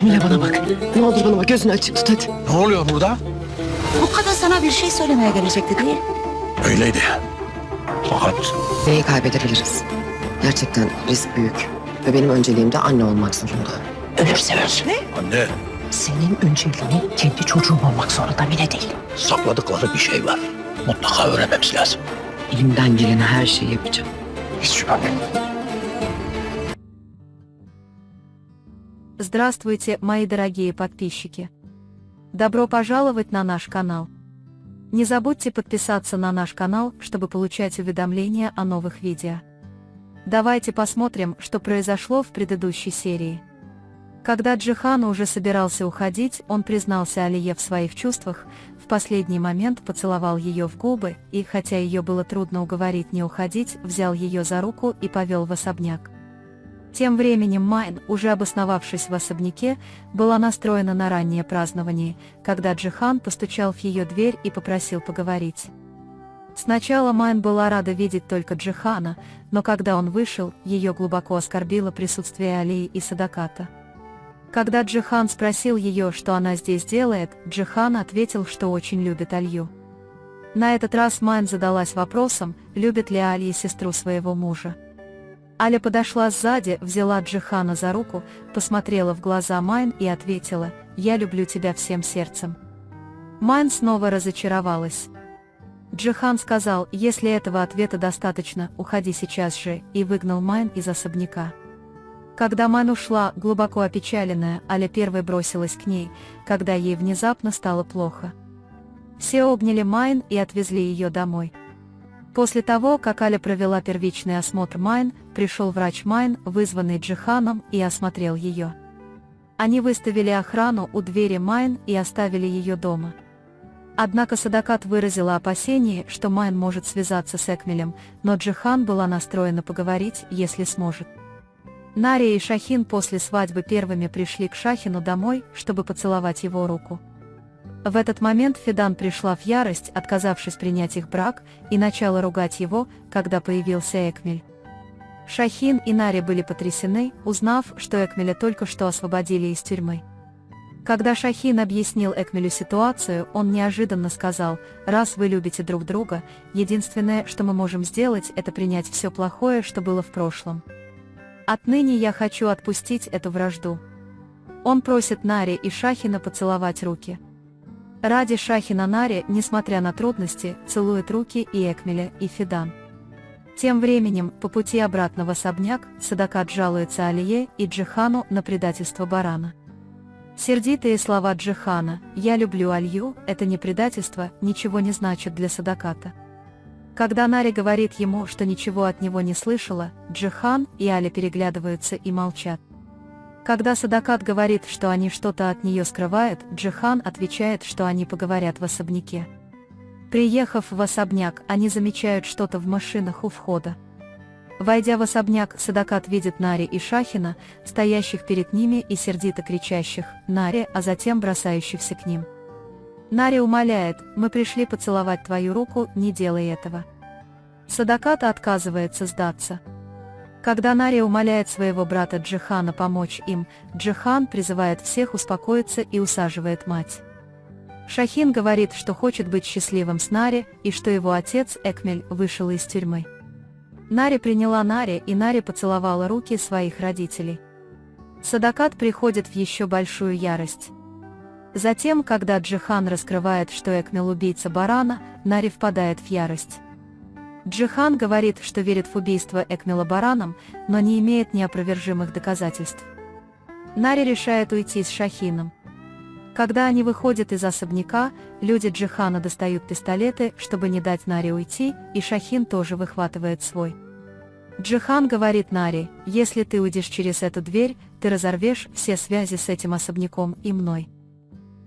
Mine bana bak. Ne olur bana bak, gözünü açık tut hadi. Ne oluyor burada? Bu kadın sana bir şey söylemeye gelecekti değil. Öyleydi. Fakat Neyi kaybedebiliriz? Gerçekten risk büyük. Ve benim önceliğim de anne olmak zorunda. Ölürse ölsün. anne, Senin önceliğin kendi çocuğun olmak zorunda Mine değil. sakladıkları bir şey var. Mutlaka öğrenmemiz lazım. Elimden gelen her şeyi yapacağım. Hiç şüphem yok. Здравствуйте, мои дорогие подписчики! Добро пожаловать на наш канал. Не забудьте подписаться на наш канал, чтобы получать уведомления о новых видео. Давайте посмотрим, что произошло в предыдущей серии. Когда Джихан уже собирался уходить, он признался Алие в своих чувствах, в последний момент поцеловал ее в губы и, хотя ее было трудно уговорить не уходить, взял ее за руку и повел в особняк. Тем временем Майн, уже обосновавшись в особняке, была настроена на раннее празднование, когда Джихан постучал в ее дверь и попросил поговорить. Сначала Майн была рада видеть только Джихана, но когда он вышел, ее глубоко оскорбило присутствие Алии и Садаката. Когда Джихан спросил ее, что она здесь делает, Джихан ответил, что очень любит Алью. На этот раз Майн задалась вопросом, любит ли Алия сестру своего мужа. Аля подошла сзади, взяла Джихана за руку, посмотрела в глаза Майн и ответила: «Я люблю тебя всем сердцем». Майн снова разочаровалась. Джихан сказал: «Если этого ответа достаточно, уходи сейчас же», и выгнал Майн из особняка. Когда Майн ушла, глубоко опечаленная, Аля первой бросилась к ней, когда ей внезапно стало плохо. Все обняли Майн и отвезли ее домой. После того, как Аля провела первичный осмотр Майн, пришел врач Майн, вызванный Джиханом, и осмотрел ее. Они выставили охрану у двери Майн и оставили ее дома. Однако Садакат выразила опасение, что Майн может связаться с Экмелем, но Джихан была настроена поговорить, если сможет. Нария и Шахин после свадьбы первыми пришли к Шахину домой, чтобы поцеловать его руку. В этот момент Фидан пришла в ярость, отказавшись принять их брак, и начала ругать его, когда появился Экмель. Шахин и Нария были потрясены, узнав, что Экмеля только что освободили из тюрьмы. Когда Шахин объяснил Экмелю ситуацию, он неожиданно сказал: «Раз вы любите друг друга, единственное, что мы можем сделать, это принять все плохое, что было в прошлом. Отныне я хочу отпустить эту вражду». Он просит Нари и Шахина поцеловать руки. Ради Шахина Нари, несмотря на трудности, целует руки и Экмеля, и Фидан. Тем временем, по пути обратно в особняк, Садакат жалуется Алие и Джихану на предательство Барана. Сердитые слова Джихана «Я люблю Алью» — это не предательство, ничего не значит для Садаката. Когда Нари говорит ему, что ничего от него не слышала, Джихан и Аля переглядываются и молчат. Когда Садакат говорит, что они что-то от нее скрывают, Джихан отвечает, что они поговорят в особняке. Приехав в особняк, они замечают что-то в машинах у входа. Войдя в особняк, Садакат видит Нари и Шахина, стоящих перед ними и сердито кричащих «Нари», а затем бросающихся к ним. Нари умоляет: «Мы пришли поцеловать твою руку, не делай этого». Садакат отказывается сдаться. Когда Нари умоляет своего брата Джихана помочь им, Джихан призывает всех успокоиться и усаживает мать. Шахин говорит, что хочет быть счастливым с Нари, и что его отец Экмель вышел из тюрьмы. Нари приняла Нари, и Нари поцеловала руки своих родителей. Садакат приходит в еще большую ярость. Затем, когда Джихан раскрывает, что Экмел убийца Барана, Нари впадает в ярость. Джихан говорит, что верит в убийство Экмела Бараном, но не имеет неопровержимых доказательств. Нари решает уйти с Шахином. Когда они выходят из особняка, люди Джихана достают пистолеты, чтобы не дать Нари уйти, и Шахин тоже выхватывает свой. Джихан говорит Нари: «Если ты уйдешь через эту дверь, ты разорвешь все связи с этим особняком и мной».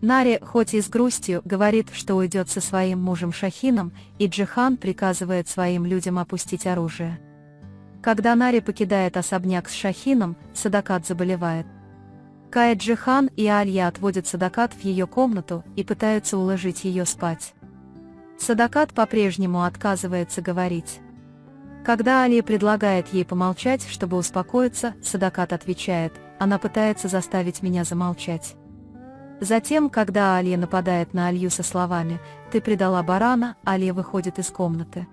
Нари, хоть и с грустью, говорит, что уйдет со своим мужем Шахином, и Джихан приказывает своим людям опустить оружие. Когда Нари покидает особняк с Шахином, Садакат заболевает. Кая, Джихан и Алья отводят Садакат в ее комнату и пытаются уложить ее спать. Садакат по-прежнему отказывается говорить. Когда Али предлагает ей помолчать, чтобы успокоиться, Садакат отвечает: она пытается заставить меня замолчать. Затем, когда Алия нападает на Алью со словами «Ты предала барана», Алия выходит из комнаты.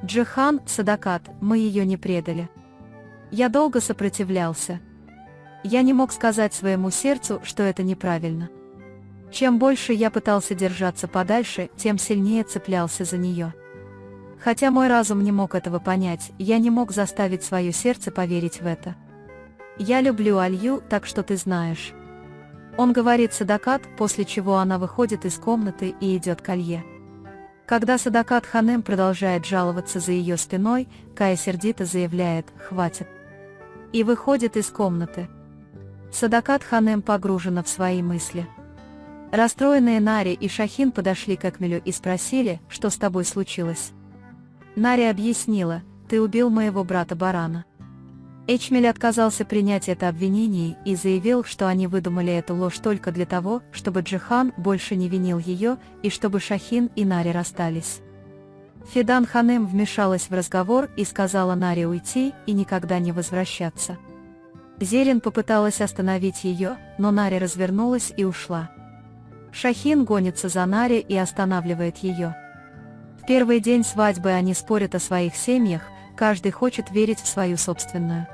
Джихан, Садакат, мы ее не предали. Я долго сопротивлялся. Я не мог сказать своему сердцу, что это неправильно. Чем больше я пытался держаться подальше, тем сильнее цеплялся за нее. Хотя мой разум не мог этого понять, я не мог заставить свое сердце поверить в это. Я люблю Алью, так что ты знаешь. Он говорит Садакат, после чего она выходит из комнаты и идет к Алье. Когда Садакат Ханем продолжает жаловаться за ее спиной, Кая сердито заявляет «Хватит!» и выходит из комнаты. Садакат Ханем погружена в свои мысли. Расстроенные Нари и Шахин подошли к Экмелю и спросили, что с тобой случилось. Нари объяснила, ты убил моего брата Барана. Эчмель отказался принять это обвинение и заявил, что они выдумали эту ложь только для того, чтобы Джихан больше не винил ее и чтобы Шахин и Нари расстались. Фидан Ханем вмешалась в разговор и сказала Наре уйти и никогда не возвращаться. Зерин попыталась остановить ее, но Нари развернулась и ушла. Шахин гонится за Нари и останавливает ее. В первый день свадьбы они спорят о своих семьях, каждый хочет верить в свою собственную.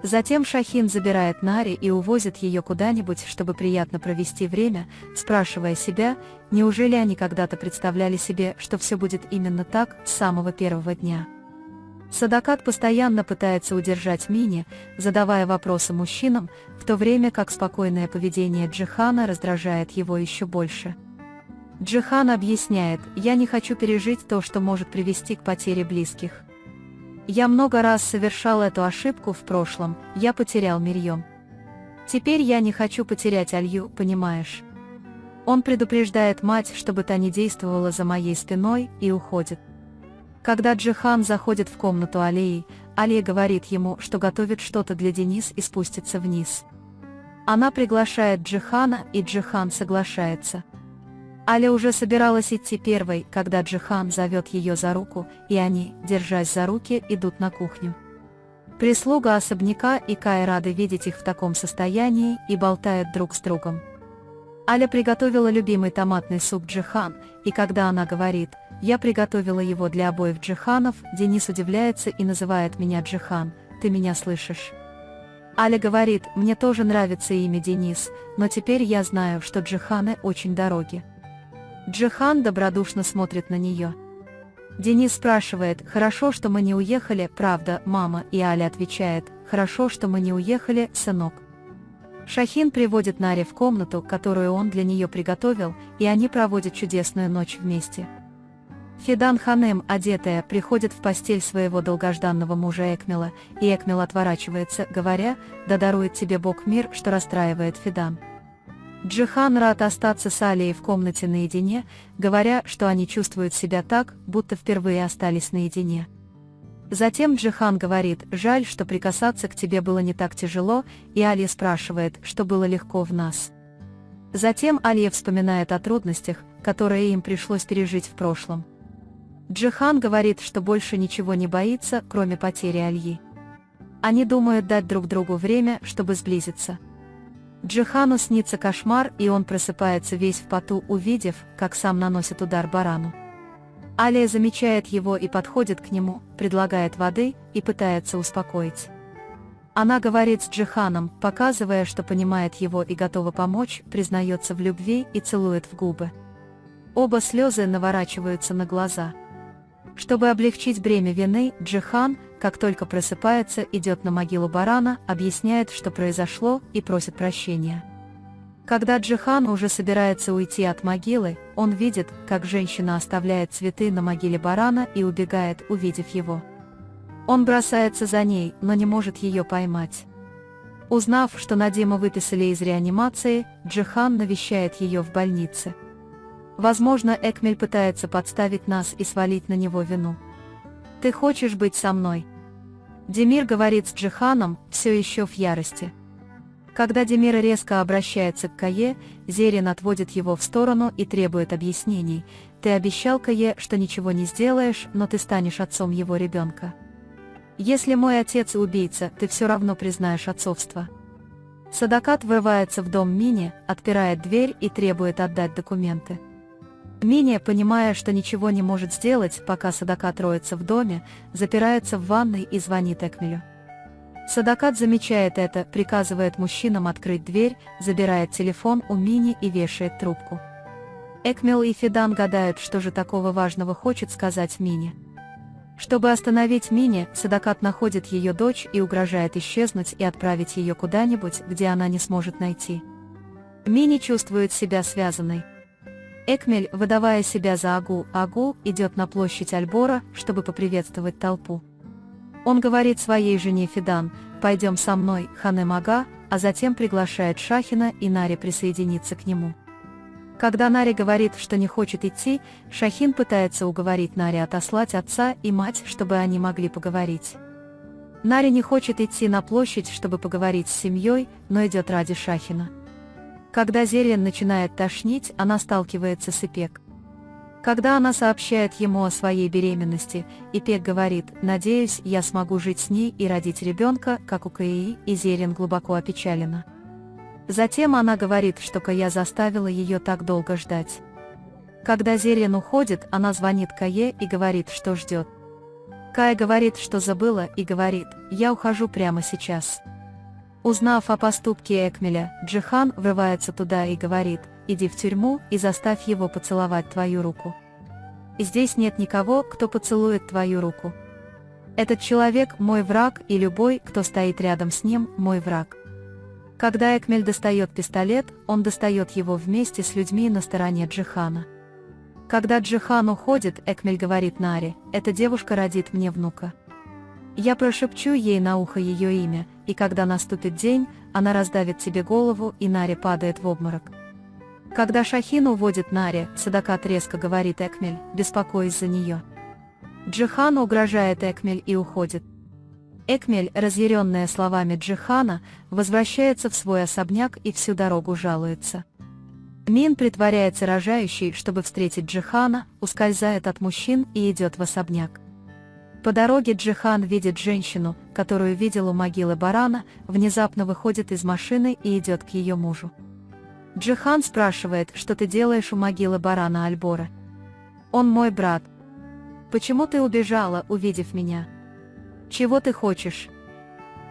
Затем Шахин забирает Нари и увозит ее куда-нибудь, чтобы приятно провести время, спрашивая себя, неужели они когда-то представляли себе, что все будет именно так с самого первого дня. Садакат постоянно пытается удержать Мини, задавая вопросы мужчинам, в то время как спокойное поведение Джихана раздражает его еще больше. Джихан объясняет, я не хочу пережить то, что может привести к потере близких. Я много раз совершал эту ошибку в прошлом, я потерял Мирьем. Теперь я не хочу потерять Алью, понимаешь? Он предупреждает мать, чтобы та не действовала за моей спиной, и уходит. Когда Джихан заходит в комнату Алии, Алия говорит ему, что готовит что-то для Денис и спустится вниз. Она приглашает Джихана, и Джихан соглашается. Аля уже собиралась идти первой, когда Джихан зовет ее за руку, и они, держась за руки, идут на кухню. Прислуга особняка и Кай рады видеть их в таком состоянии и болтают друг с другом. Аля приготовила любимый томатный суп Джихан, и когда она говорит «Я приготовила его для обоих Джиханов», Денис удивляется и называет меня Джихан, «Ты меня слышишь?» Аля говорит «Мне тоже нравится имя Денис, но теперь я знаю, что Джиханы очень дороги». Джихан добродушно смотрит на нее. Денис спрашивает, хорошо, что мы не уехали, правда, мама, и Аля отвечает, хорошо, что мы не уехали, сынок. Шахин приводит Нари в комнату, которую он для нее приготовил, и они проводят чудесную ночь вместе. Фидан Ханем, одетая, приходит в постель своего долгожданного мужа Экмела, и Экмел отворачивается, говоря, да дарует тебе Бог мир, что расстраивает Фидан. Джихан рад остаться с Алией в комнате наедине, говоря, что они чувствуют себя так, будто впервые остались наедине. Затем Джихан говорит, жаль, что прикасаться к тебе было не так тяжело, и Алия спрашивает, что было легко в нас. Затем Алия вспоминает о трудностях, которые им пришлось пережить в прошлом. Джихан говорит, что больше ничего не боится, кроме потери Альи. Они думают дать друг другу время, чтобы сблизиться. Джихану снится кошмар, и он просыпается весь в поту, увидев, как сам наносит удар барану. Алия замечает его и подходит к нему, предлагает воды и пытается успокоить. Она говорит с Джиханом, показывая, что понимает его и готова помочь, признается в любви и целует в губы. Оба слезы наворачиваются на глаза. Чтобы облегчить бремя вины, Джихан, как только просыпается, идет на могилу барана, объясняет, что произошло, и просит прощения. Когда Джихан уже собирается уйти от могилы, он видит, как женщина оставляет цветы на могиле барана и убегает, увидев его. Он бросается за ней, но не может ее поймать. Узнав, что Надима выписали из реанимации, Джихан навещает ее в больнице. Возможно, Экмель пытается подставить нас и свалить на него вину. «Ты хочешь быть со мной?» Демир говорит с Джиханом, все еще в ярости. Когда Демир резко обращается к Кае, Зерин отводит его в сторону и требует объяснений. «Ты обещал Кае, что ничего не сделаешь, но ты станешь отцом его ребенка. Если мой отец убийца, ты все равно признаешь отцовство. Садакат врывается в дом Мини, отпирает дверь и требует отдать документы. Мини, понимая, что ничего не может сделать, пока Садакат роется в доме, запирается в ванной и звонит Экмелю. Садакат замечает это, приказывает мужчинам открыть дверь, забирает телефон у Мини и вешает трубку. Экмел и Фидан гадают, что же такого важного хочет сказать Мини. Чтобы остановить Мини, Садакат находит ее дочь и угрожает исчезнуть и отправить ее куда-нибудь, где она не сможет найти. Мини чувствует себя связанной. Экмель, выдавая себя за Агу, идет на площадь Альбора, чтобы поприветствовать толпу. Он говорит своей жене Фидан: «Пойдем со мной, Ханем Ага», а затем приглашает Шахина и Нари присоединиться к нему. Когда Нари говорит, что не хочет идти, Шахин пытается уговорить Нари отослать отца и мать, чтобы они могли поговорить. Нари не хочет идти на площадь, чтобы поговорить с семьей, но идет ради Шахина. Когда Зерин начинает тошнить, она сталкивается с Ипек. Когда она сообщает ему о своей беременности, Ипек говорит: «Надеюсь, я смогу жить с ней и родить ребенка, как у Каи», и Зерин глубоко опечалена. Затем она говорит, что Кая заставила ее так долго ждать. Когда Зерин уходит, она звонит Кае и говорит, что ждет. Кая говорит, что забыла, и говорит: «Я ухожу прямо сейчас». Узнав о поступке Экмеля, Джихан врывается туда и говорит: «Иди в тюрьму и заставь его поцеловать твою руку. Здесь нет никого, кто поцелует твою руку. Этот человек мой враг, и любой, кто стоит рядом с ним, мой враг». Когда Экмель достает пистолет, он достает его вместе с людьми на стороне Джихана. Когда Джихан уходит, Экмель говорит Наре: «Эта девушка родит мне внука. Я прошепчу ей на ухо ее имя, и когда наступит день, она раздавит тебе голову, и Нари падает в обморок». Когда Шахин уводит Нари, Садакат резко говорит Экмель: «Беспокоюсь за нее». Джихан угрожает Экмель и уходит. Экмель, разъяренная словами Джихана, возвращается в свой особняк и всю дорогу жалуется. Мин притворяется рожающей, чтобы встретить Джихана, ускользает от мужчин и идет в особняк. По дороге Джихан видит женщину, которую видел у могилы барана, внезапно выходит из машины и идет к ее мужу. Джихан спрашивает: «Что ты делаешь у могилы барана Альбора?» «Он мой брат». «Почему ты убежала, увидев меня? Чего ты хочешь?»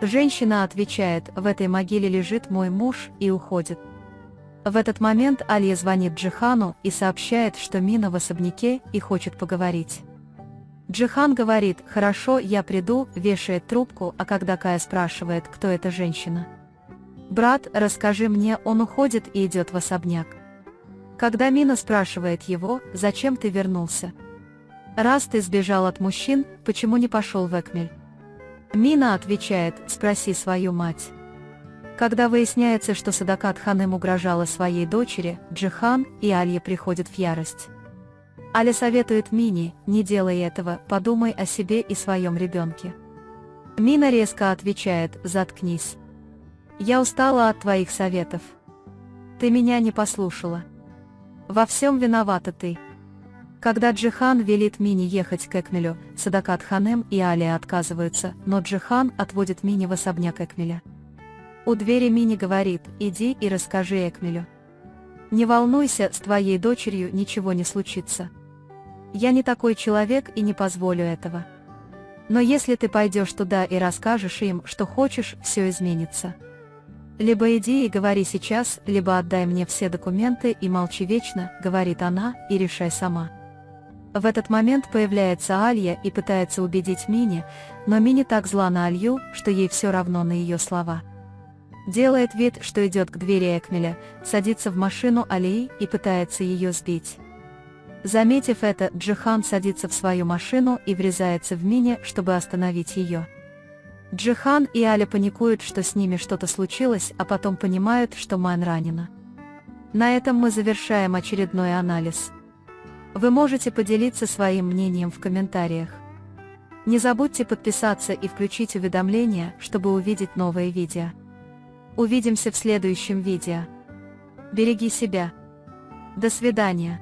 Женщина отвечает: «В этой могиле лежит мой муж», и уходит. В этот момент Алия звонит Джихану и сообщает, что Мина в особняке и хочет поговорить. Джихан говорит: «Хорошо, я приду», вешает трубку, а когда Кая спрашивает, кто эта женщина: «Брат, расскажи мне», он уходит и идет в особняк. Когда Мина спрашивает его: «Зачем ты вернулся? Раз ты сбежал от мужчин, почему не пошел в Экмель?» Мина отвечает: «Спроси свою мать». Когда выясняется, что Садакат Ханем угрожала своей дочери, Джихан и Алия приходят в ярость. Аля советует Мине: «Не делай этого, подумай о себе и своем ребенке». Мина резко отвечает: «Заткнись. Я устала от твоих советов. Ты меня не послушала. Во всем виновата ты». Когда Джихан велит Мине ехать к Экмелю, Садакат Ханем и Алия отказываются, но Джихан отводит Мине в особняк Экмеля. У двери Мине говорит: «Иди и расскажи Экмелю. Не волнуйся, с твоей дочерью ничего не случится. Я не такой человек и не позволю этого. Но если ты пойдешь туда и расскажешь им, что хочешь, все изменится. Либо иди и говори сейчас, либо отдай мне все документы и молчи вечно», говорит она, «и решай сама». В этот момент появляется Алья и пытается убедить Мини, но Мини так зла на Алью, что ей все равно на ее слова. Делает вид, что идет к двери Экмеля, садится в машину Алии и пытается ее сбить. Заметив это, Джихан садится в свою машину и врезается в Мини, чтобы остановить ее. Джихан и Аля паникуют, что с ними что-то случилось, а потом понимают, что Майн ранена. На этом мы завершаем очередной анализ. Вы можете поделиться своим мнением в комментариях. Не забудьте подписаться и включить уведомления, чтобы увидеть новые видео. Увидимся в следующем видео. Береги себя. До свидания.